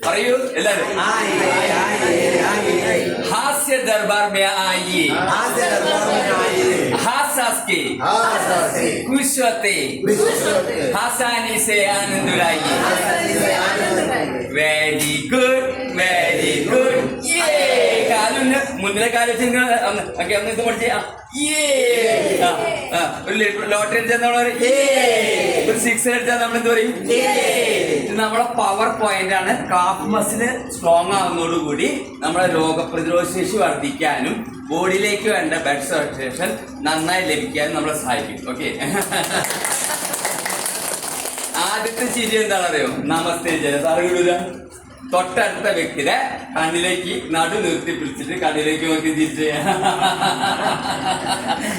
പറയൂ എല്ലാരും. हास्य दरबार में आइए, हास के खुश होते हंसाने से आनंद उड़ाइए. Very good very good. കാലൊന്ന് മുന്നിലെ കാലം ഇത് പഠിച്ച ഒരു ലോട്ടറി അടിച്ചാൽ നമ്മൾ ഒരു സിക്സ് അടിച്ചാൽ നമ്മൾ എന്ത് പറയും? ഇത് നമ്മളെ പവർ പോയിന്റ് ആണ്. കാഫ് മസിൽ സ്ട്രോങ് ആവുന്നതോടുകൂടി നമ്മളെ രോഗപ്രതിരോധ ശേഷി വർദ്ധിക്കാനും ബോഡിയിലേക്ക് വേണ്ട ബ്ലഡ് സർക്കുലേഷൻ നന്നായി ലഭിക്കാനും നമ്മളെ സഹായിക്കും. ഓക്കെ, ആദ്യത്തെ ചിരി എന്താണെന്നറിയോ? നമസ്തേ സാറില്ല. തൊട്ടടുത്ത വ്യക്തിയുടെ കണ്ണിലേക്ക് നടു നിർത്തി പിടിച്ചിട്ട് കണ്ണിലേക്ക് നോക്കി തിരിച്ചു ചെയ്യാം.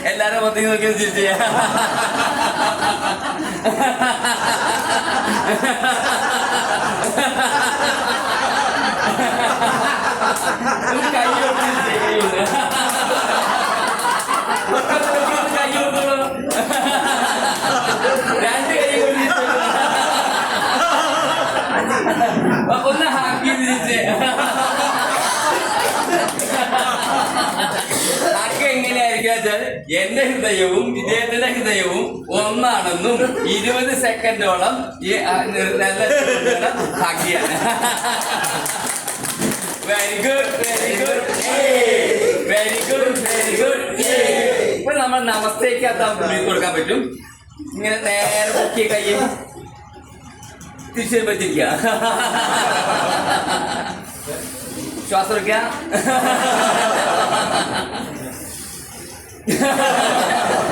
എല്ലാരും മൊത്തം നോക്കി തിരിച്ചു ചെയ്യാം. കൈ രണ്ട് കൈ ഒന്ന് ഹാപ്പി തിരിച്ച് അക്ക് എങ്ങനെയായിരിക്കും വെച്ചാൽ എന്റെ ഹൃദയവും ഇദ്ദേഹത്തിന്റെ ഹൃദയവും ഒന്നാണെന്നും 20 സെക്കൻഡോളം ഈ നല്ല ഹാക്കിയാണ്. Very good very good very good very good. ഇപ്പൊ നമ്മൾ നമസ്തേക്ക് അത് കൊടുക്കാൻ പറ്റും. ഇങ്ങനെ നേരെ പൊക്കിയ കയ്യും തിരിച്ചു പറ്റിരിക്കുക. ശ്വാസം എടുക്കുക.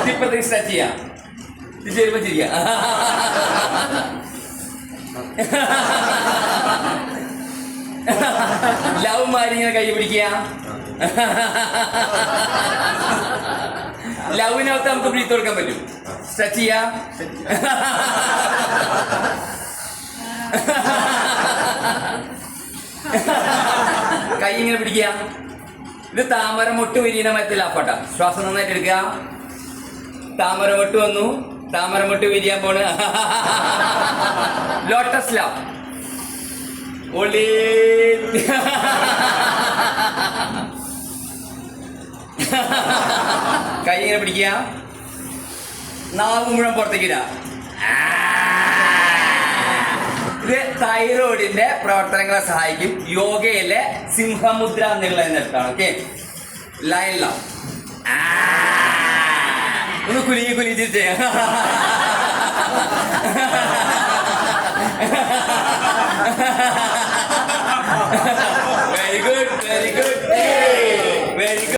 ഇപ്പത്തേക്ക് സ്ട്രെച്ച് ചെയ്യാം. തിരിച്ചു പറ്റിരിക്കുക. ലവ് മാരി ഇങ്ങനെ കൈ പിടിക്കുക. ലവിനകത്ത് നമുക്ക് ബ്രീത്ത് കൊടുക്കാൻ പറ്റും. സ്ട്രെച്ച് ചെയ്യാം. കൈ ഇങ്ങനെ പിടിക്കുക. ഇത് താമരമൊട്ട് വിരിയണ മരത്തിൽ ആപ്പാട്ട. ശ്വാസം നന്നായിട്ട് എടുക്കുക. താമരമൊട്ട് വന്നു. താമരമൊട്ട് വിരിയാൻ പോണ്. Lotus love. ഒളി കൈ ഇങ്ങനെ പിടിക്കുക. നാവ് മുഴുവൻ പുറത്തേക്കില്ല. ഇത് തൈറോയിഡിന്റെ പ്രവർത്തനങ്ങളെ സഹായിക്കും. യോഗയിലെ സിംഹമുദ്ര എന്നുള്ള എന്നിട്ടാണ്. Okay, line love. ഒന്ന് കുലുങ്ങി കുലുങ്ങി ചെയ്യാം.